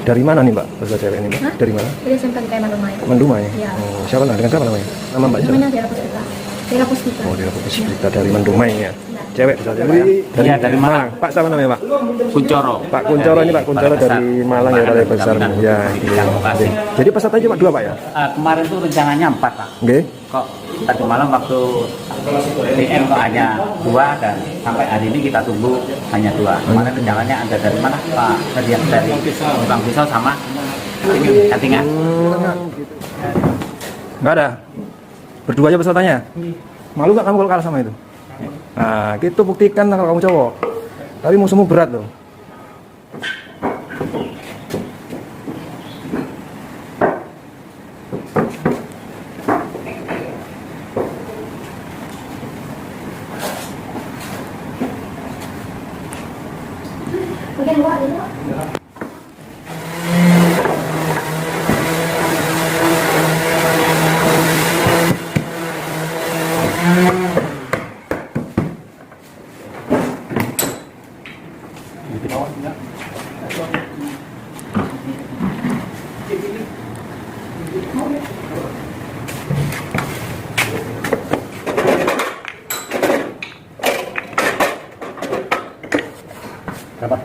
Dari mana nih Mbak peserta cewek ini Mbak? Hah? Dari mana? Dari SMK Mandumai. Mandumai. Iya. Oh, siapa nama? Dengan siapa namanya? Nama Mbak siapa? Namanya Dera Puspita. Dera Puspita. Oh, Dera Puspita dari Mandumai ya. Cewek peserta cewek. Iya, dari Malang. Pak siapa namanya Pak? Kuncoro. Pak Kuncoro ini Pak Kuncoro dari Malang ya, Balai Besar. Ya, iya. Oke. Jadi pesertanya cuma 2 Pak ya? Kemarin tuh rencananya 4 Pak. Oke. Kok tadi malam waktu DM kok hanya 2 dan sampai hari ini kita tunggu hanya 2. Kemarin rencananya ada dari mana Pak? Tadi yang dari Bang Pisau sama ini Katingan. Nggak ada? Berdua aja pesertanya? Malu nggak kamu kalau kalah sama itu? Nah, gitu buktikan kalau kamu cowok. Tapi musuhmu berat loh. Bagian luar itu. Berapa?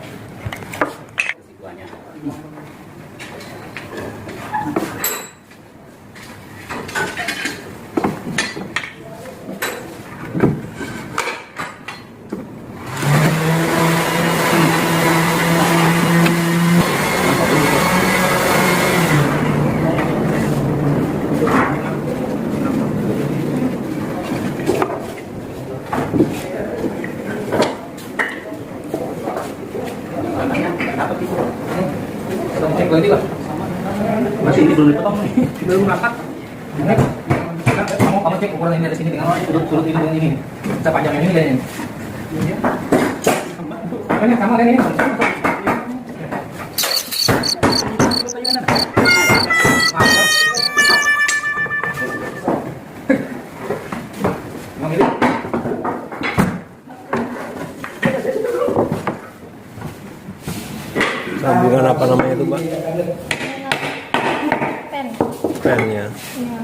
Cek lagi lah. Masih ini belum dipotong nih. Belum rapat. Kamu cek ukuran ini dari sini dengan sudut ini dengan ini. Kita panjang ini dan ini. Kan sama kan ini. Sambungan apa namanya itu Mbak? Pen. Pennya. Iya.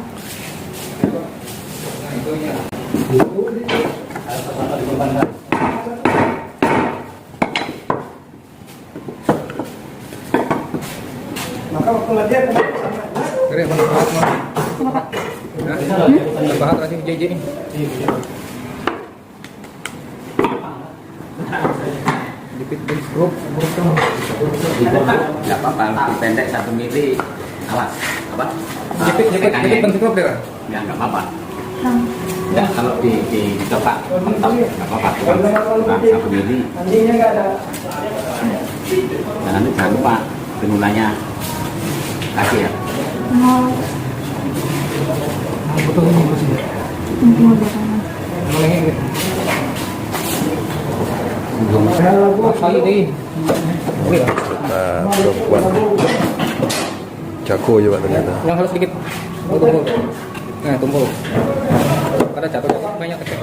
Maka waktu latihan keren banget. Nah, bahas lagi JJ ini. Nggak apa-apa, lebih pendek 1 mili. Awas, apa? Jepit bentuk grup deh. Ya nggak apa-apa. Nggak, kalau dicoba mentok nggak apa-apa. Kurang 1 mili. Dan nanti jangan lupa penulanya kaki ya. Mau Betul ini posisi. mau belakangan. Mulai ini. Saya deh. Perempuan jago juga ternyata. Ulang halus sedikit. Tumpul. Nah, tumpul. Pada jatuh banyak kecil.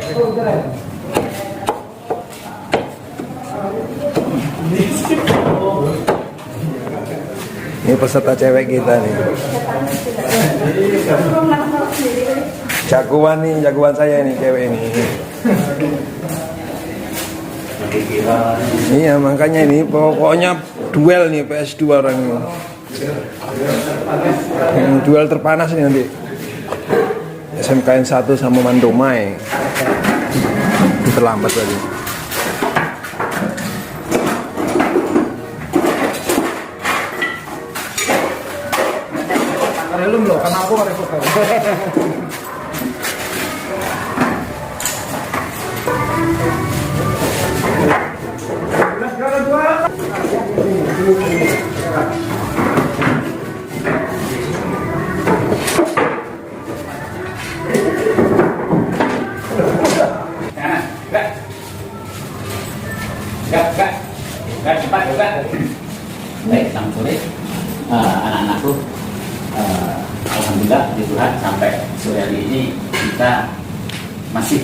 Ini peserta cewek kita nih. Jagoan saya ini cewek ini. Iya makanya ini pokoknya duel nih PS2 orang ini. Duel terpanas nih nanti. SMKN 1 sama Mandumai. Terlambat tadi. Belum loh, karena aku harus Enggak cepat juga. Baik, selamat sore anak-anakku. Alhamdulillah di Tuhan sampai sore hari ini kita masih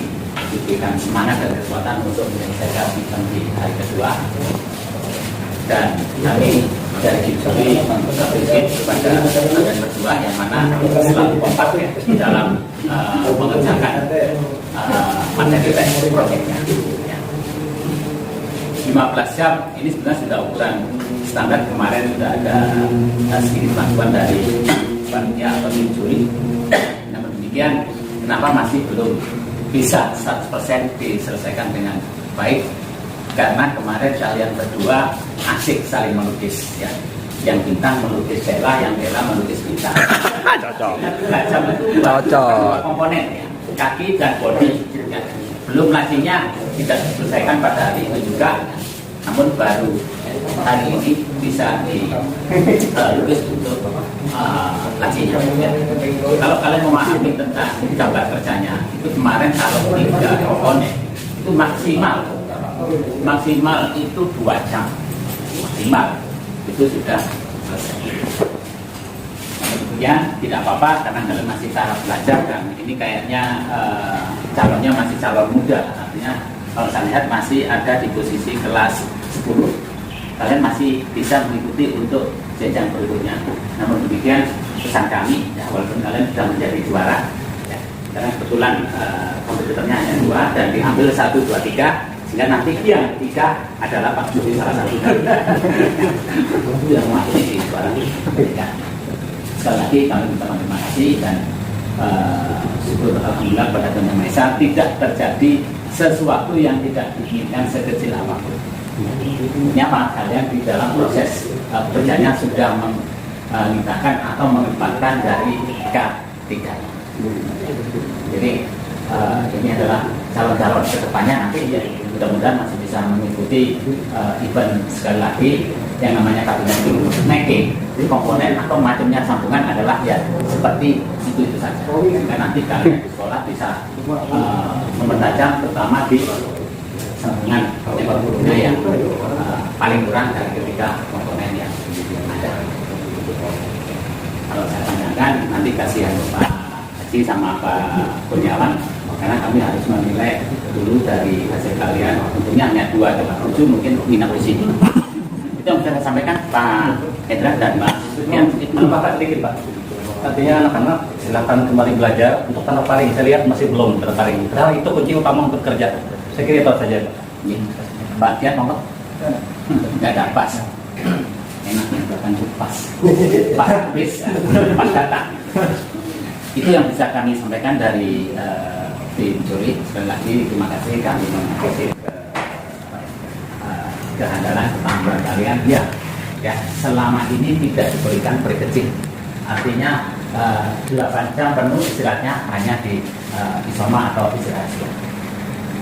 diberikan semangat dan kekuatan untuk menyelesaikan event di hari kedua. Dan kami dari Kimsuri memperkenalkan kepada kalian berdua yang mana selalu kompak ya di dalam mengerjakan materi tes proyeknya. Ya. 15 jam ini sebenarnya sudah ukuran standar. Kemarin sudah ada sedikit bantuan dari panitia atau Kimsuri. Namun demikian, kenapa masih belum bisa 100% diselesaikan dengan baik? Karena kemarin kalian berdua asik saling melukis ya. Yang Bintang melukis Dela, yang Dela melukis Bintang. Cocok. Gajah itu dua komponen ya, kaki dan bodi. Ya. Belum lacinya tidak diselesaikan pada hari itu juga, namun baru hari ini bisa dilukis untuk lacinya. Ya. Kalau kalian memahami tentang gambar kerjanya, itu kemarin kalau 3 komponen itu maksimal itu 2 jam maksimal itu sudah selesai. Kemudian tidak apa-apa karena kalian masih tahap belajar dan ini kayaknya calonnya masih calon muda, artinya kalau saya lihat masih ada di posisi kelas 10. Kalian masih bisa mengikuti untuk jenjang berikutnya. Namun demikian pesan kami ya, walaupun kalian sudah menjadi juara ya, karena kebetulan kompetitornya hanya 2 dan diambil 1, 2, 3 sehingga nanti yang 3 adalah Pak Juri salah satu yang mewakili di juara ya. Sekali lagi kami berterima kasih dan syukur alhamdulillah pada Tuhan Yang Maha Esa tidak terjadi sesuatu yang tidak diinginkan sekecil apapun. Ini apa? Kalian di dalam proses kerjanya sudah meningkatkan atau menempatkan dari K3. Jadi ini adalah calon-calon kedepannya nanti ya, mudah-mudahan masih bisa mengikuti event sekali lagi yang namanya kabinet making. Jadi komponen atau macamnya sambungan adalah ya seperti itu saja. Dan nanti kalian di sekolah bisa mempertajam terutama di sambungan yang paling kurang dari ketiga komponen yang ada. Kalau saya pandangkan nanti kasihan Pak Haji sama Pak Kurniawan karena kami harus menilai dulu dari hasil kalian. Tentunya hanya 2 atau 7 mungkin minat di sini. Itu yang bisa saya sampaikan Pak Hendra dan Mbak Sukian. Itu Pak sedikit Pak. Artinya anak-anak silakan kembali belajar untuk terparing. Saya lihat masih belum terparing. Padahal itu kunci utama untuk kerja. Saya kira itu saja Pak. Mbak Tian monggo. Nggak ada pas. Enaknya bahkan pas. Pas habis, pas datang. Itu yang bisa kami sampaikan dari tim juri. Sekali lagi terima kasih kami mengapresiasi kehandalan kemampuan kalian ya selama ini tidak diberikan break kecil, artinya 8 jam penuh istirahatnya hanya di isoma atau istirahat siang.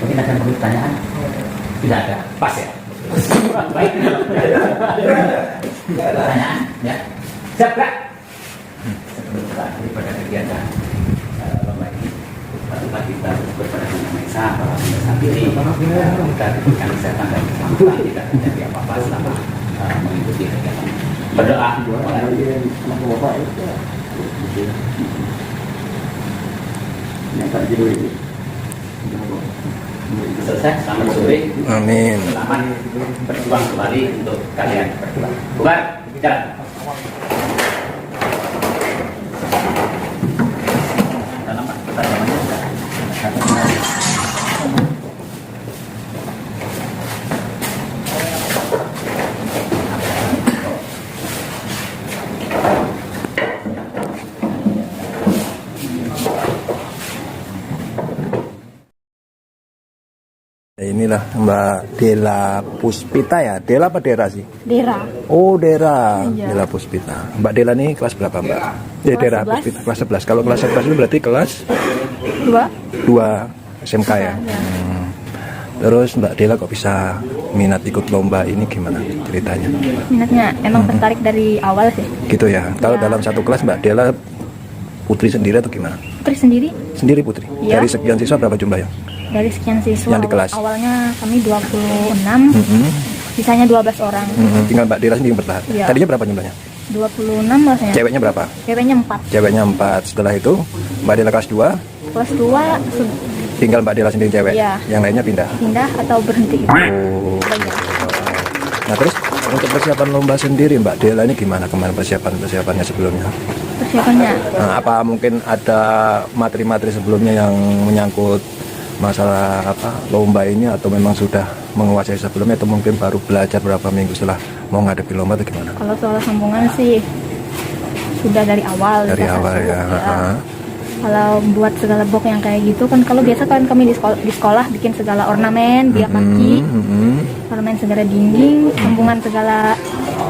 Mungkin ada pertanyaan? Tidak ada, pas ya. Baik. Pertanyaan ya. Siap Kak? Sebelum kita daripada kegiatan lomba ini, patutlah kita berpada Tuhan Yang Maha Esa bahwa sampai saat ini kita diberikan kesehatan dan keselamatan, tidak terjadi apa-apa selama mengikuti kegiatan. Berdoa. Selesai, selamat sore. Amin. Selamat berjuang kembali untuk kalian berdua. Bubar, jalan. Inilah Mbak Dela Puspita ya. Dela apa Dera sih? Dera. Oh Dera. Iya. Dela Puspita. Mbak Dela ini kelas berapa Mbak? Ya Dera 11. Puspita kelas 11. Kalau kelas 11 itu berarti kelas 2. 2 SMK ya. Terus Mbak Dela kok bisa minat ikut lomba ini gimana ceritanya? Minatnya emang tertarik dari awal sih. Gitu ya. Kalau Ya. dalam satu kelas Mbak Dela putri sendiri atau gimana? Putri sendiri Sendiri putri. Iya. Dari sekian siswa berapa jumlahnya? dari sekian siswa. Yang di kelas? Awalnya kami 26, sisanya 12 orang. Tinggal Mbak Dela sendiri yang bertahan. Iya. Tadinya berapa jumlahnya? 26 rasanya. Ceweknya berapa? Ceweknya 4. Ceweknya 4. Setelah itu Mbak Dela kelas 2, Kelas 2 tinggal Mbak Dela sendiri cewek. Iya. Yang lainnya pindah. pindah atau berhenti. Oh. Banyak. Nah terus untuk persiapan lomba sendiri Mbak Dela ini gimana kemarin persiapannya sebelumnya? Persiapannya Nah, apa mungkin ada materi-materi sebelumnya yang menyangkut masalah apa lomba ini, atau memang sudah menguasai sebelumnya, atau mungkin baru belajar berapa minggu setelah mau ngadepi lomba atau gimana? kalau soal sambungan sih sudah dari awal. Dari udah awal satu, ya. Kalau buat segala box yang kayak gitu kan, kalau biasa kan kami di sekolah bikin segala ornamen, dia kaki, ornamen segala dinding, sambungan segala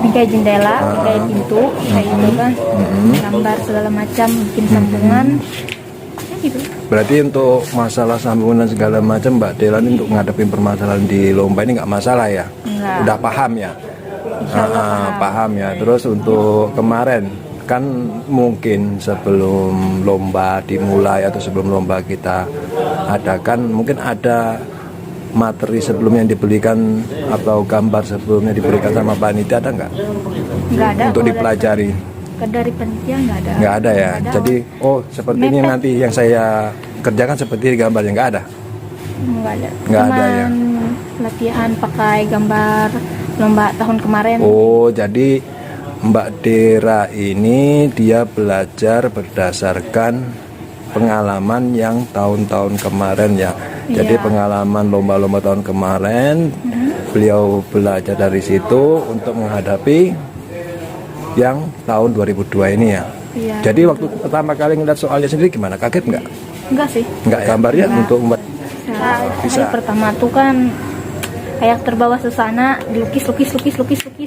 bingkai jendela, bingkai pintu, kayak gitu kan, gambar segala macam, bikin sambungan, ya gitu. Berarti untuk masalah sambungan dan segala macam Mbak Dela ini untuk ngadepin permasalahan di lomba ini nggak masalah ya? Enggak. Udah paham ya? Insya Allah Paham ya. Terus untuk kemarin kan mungkin sebelum lomba dimulai atau sebelum lomba kita adakan, mungkin ada materi sebelumnya yang dibelikan atau gambar sebelumnya diberikan sama panitia, ada nggak? nggak ada. Untuk kalau dipelajari? dari panitia nggak ada. Nggak ada ya. Nggak ada. Jadi seperti ini Mepet. nanti yang saya kerjakan seperti gambarnya nggak ada. Nggak ada. Nggak ada Cuman ya. latihan pakai gambar lomba tahun kemarin. Oh, jadi Mbak Dera ini dia belajar berdasarkan pengalaman yang tahun-tahun kemarin ya. Jadi Iya. pengalaman lomba-lomba tahun kemarin, beliau belajar dari situ untuk menghadapi yang tahun 2002 ini ya. Iya. Jadi waktu pertama kali ngeliat soalnya sendiri gimana? Kaget nggak? Enggak sih. Nggak gambarnya Nggak. untuk membuat Hari pertama tuh kan kayak terbawa suasana, dilukis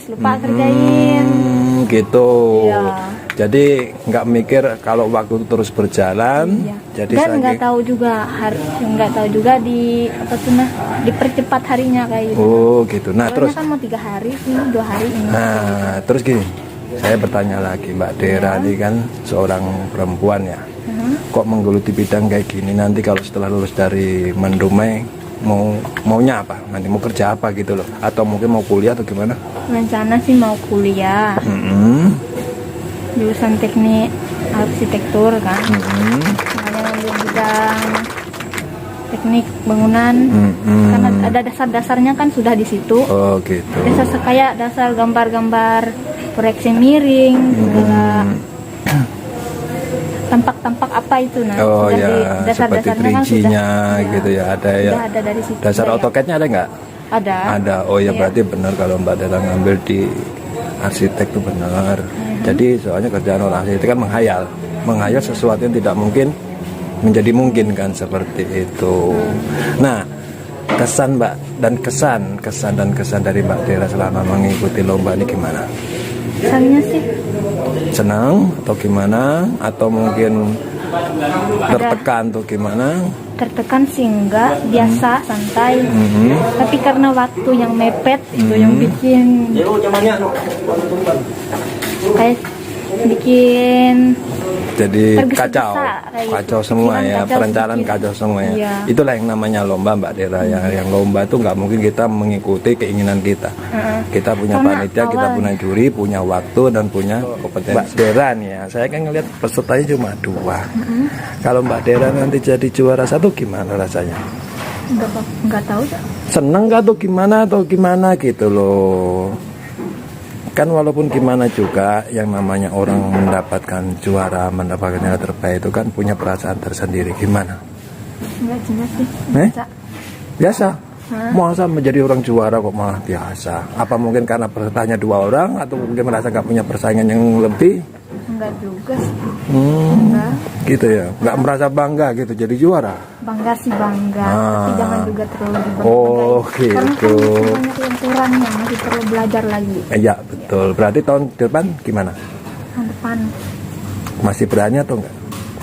lupa kerjain. gitu. Iya. Jadi nggak mikir kalau waktu itu terus berjalan. Iya. Jadi Dan saking- nggak tahu juga di apa tuh nah dipercepat harinya kayak gitu. Oh gitu. Nah terus, Soalnya kan mau 3 hari ini 2 hari ini. nah terus gini, saya bertanya lagi Mbak Dera ini kan seorang perempuan ya. Kok menggeluti bidang kayak gini, nanti kalau setelah lulus dari Mendumai maunya apa? Nanti mau kerja apa gitu loh? Atau mungkin mau kuliah atau gimana? Rencana sih mau kuliah jurusan teknik arsitektur kan. Makanya ngambil bidang teknik bangunan. Karena ada dasar-dasarnya kan sudah di situ. Oh gitu. Dasar kayak dasar gambar-gambar proyeksi miring, segala tampak-tampak apa itu nah. Oh Sudah ya, di seperti dasar-dasarnya kan 3G-nya sudah, gitu ya, ada ya. Sudah ada dari situ. Dasar juga ya. AutoCAD-nya ada nggak? Ada. Ada. Oh ya Iya. berarti benar kalau Mbak Dela ngambil di arsitek itu benar. Jadi soalnya kerjaan orang arsitek kan menghayal sesuatu yang tidak mungkin menjadi mungkin kan, seperti itu. Nah, kesan Mbak dan kesan dari Mbak Dela selama mengikuti lomba ini gimana? Kesannya sih Senang atau gimana? Atau mungkin tertekan atau gimana? tertekan sih enggak, biasa santai. Tapi karena waktu yang mepet itu yang bikin kayak bikin Jadi tergesa-gesa, kacau, kayak gitu. kacau semua Pikiran ya, kacau perencanaan sedikit. kacau semua ya. Iya. Itulah yang namanya lomba Mbak Dera ya. Yang lomba itu nggak mungkin kita mengikuti keinginan kita. Kita punya Karena panitia, kita awal- punya juri, punya waktu dan punya kompetensi. Mbak Dera nih ya, saya kan ngelihat pesertanya cuma 2. Kalau Mbak Dera nanti jadi juara 1 gimana rasanya? enggak tahu dah. Seneng gak atau gimana gitu loh. Kan walaupun gimana juga yang namanya orang mendapatkan juara, mendapatkan nilai terbaik itu kan punya perasaan tersendiri. Gimana? Enggak jelas sih. Eh? Biasa. Biasa? Masa menjadi orang juara kok malah biasa? Apa mungkin karena pesertanya 2 orang, atau mungkin merasa gak punya persaingan yang lebih? Enggak juga sih. Enggak. Gitu ya? Gak merasa bangga gitu jadi juara? Bangga sih bangga, tapi jangan juga terlalu dibanggain. Oh, Karena kan gitu. masih banyak yang kurang yang masih perlu belajar lagi. Ya betul. Berarti tahun depan gimana? Tahun depan, Masih berani atau enggak?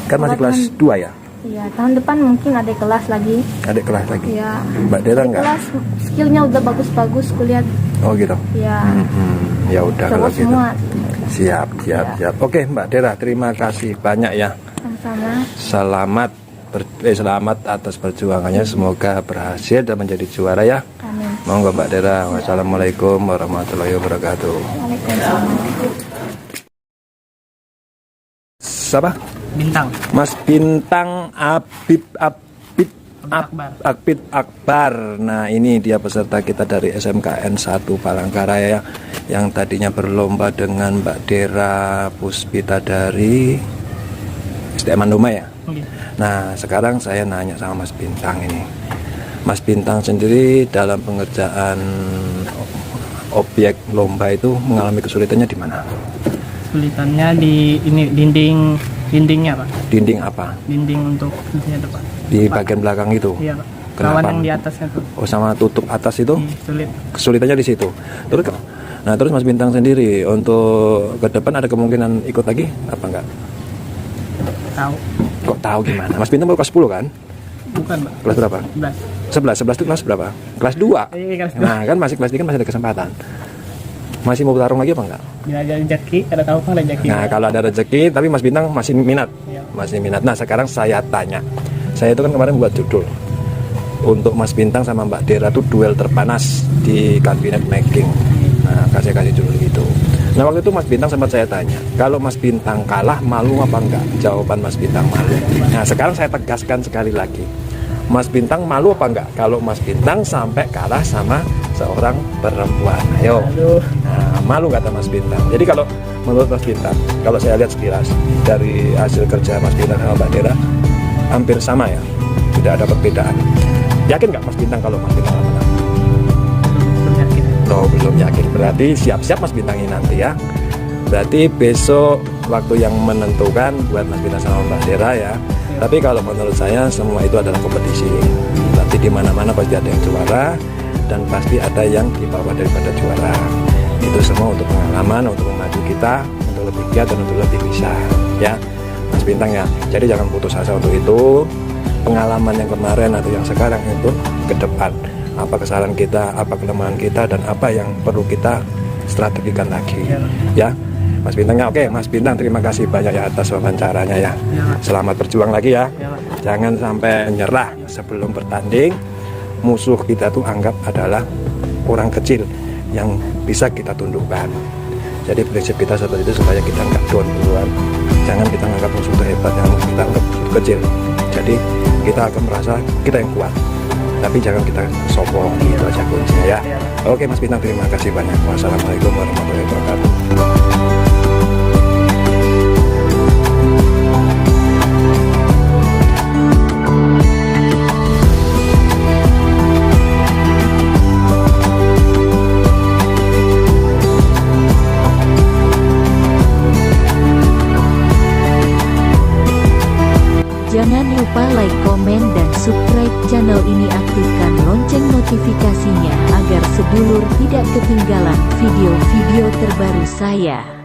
Kan masih Kalau kelas tahun- 2 ya? iya tahun depan mungkin ada kelas lagi. Adik kelas lagi? Ya. Mbak Dera Ada enggak? kelas skillnya udah bagus-bagus kulihat. Oh gitu? Ya. Ya udah kalau Cowok gitu. semua. Siap. Oke Mbak Dera, terima kasih banyak ya. Sama-sama. Selamat atas perjuangannya, semoga berhasil dan menjadi juara ya. Amin. Monggo Mbak Dera. Wassalamualaikum warahmatullahi wabarakatuh. Waalaikumsalam. Siapa? Bintang. Mas Bintang Abib Akpit Akbar. Nah, ini dia peserta kita dari SMKN 1 Palangkaraya yang tadinya berlomba dengan Mbak Dera Puspita dari SDM Mandoma ya. Nah, sekarang saya nanya sama Mas Bintang ini. Mas Bintang sendiri dalam pengerjaan objek lomba itu mengalami kesulitannya di mana? Kesulitannya di ini dindingnya Pak. Dinding apa? Dinding untuk ininya itu Pak. Di bagian belakang itu. Iya Pak. Kenapa? Kawan yang di atasnya tuh. Oh, sama tutup atas itu? Sulit. Kesulitannya di situ. Terus Mas Bintang sendiri untuk ke depan ada kemungkinan ikut lagi apa enggak? Tahu. Kok tahu gimana? Mas Bintang baru kelas 10 kan? Bukan Pak. Kelas berapa? 11. 11 itu kelas berapa? Kelas 2. Iya, kelas 2. Nah, kan masih kelas 3 kan masih ada kesempatan. Masih mau bertarung lagi apa enggak? Bila ada rezeki, ada tahu kan rezeki. Nah, kalau ada rezeki tapi Mas Bintang masih minat. Iya. Masih minat. Nah, sekarang saya tanya. Saya itu kan kemarin buat judul untuk Mas Bintang sama Mbak Dera itu duel terpanas di kabinet making. Nah, kasih judul gitu. Nah, waktu itu Mas Bintang sempat saya tanya, kalau Mas Bintang kalah malu apa enggak? Jawaban Mas Bintang malu. Nah, sekarang saya tegaskan sekali lagi. Mas Bintang malu apa enggak kalau Mas Bintang sampai kalah sama seorang perempuan? Ayo. Nah, malu kata Mas Bintang. Jadi kalau menurut Mas Bintang, kalau saya lihat sekilas dari hasil kerja Mas Bintang sama Mbak Dera hampir sama ya, tidak ada perbedaan. Yakin nggak Mas Bintang kalau Mas Bintang menang? Belum yakin. Oh, belum yakin. Berarti siap-siap Mas Bintang ini nanti ya. Berarti besok waktu yang menentukan buat Mas Bintang sama Mbak Dera ya. Tapi kalau menurut saya semua itu adalah kompetisi. Nanti di mana-mana pasti ada yang juara dan pasti ada yang di bawah daripada juara. Itu semua untuk pengalaman, untuk memacu kita, untuk lebih giat dan untuk lebih bisa, ya, Mas Bintang ya. Jadi jangan putus asa untuk itu. Pengalaman yang kemarin atau yang sekarang itu ke depan. Apa kesalahan kita, apa kelemahan kita, dan apa yang perlu kita strategikan lagi, ya. Mas Bintang ya, oke Mas Bintang terima kasih banyak ya atas wawancaranya ya. Selamat berjuang lagi ya. Jangan sampai nyerah sebelum bertanding. Musuh kita tuh anggap adalah orang kecil yang bisa kita tundukkan. Jadi prinsip kita seperti itu supaya kita nggak down duluan. Jangan kita anggap musuh itu hebat, jangan kita anggap musuh kecil. Jadi kita akan merasa kita yang kuat. Tapi jangan kita sombong, gitu aja kuncinya ya. Oke Mas Bintang terima kasih banyak. Wassalamualaikum warahmatullahi wabarakatuh. Jangan lupa like, komen, dan subscribe channel ini, aktifkan lonceng notifikasinya agar sedulur tidak ketinggalan video-video terbaru saya.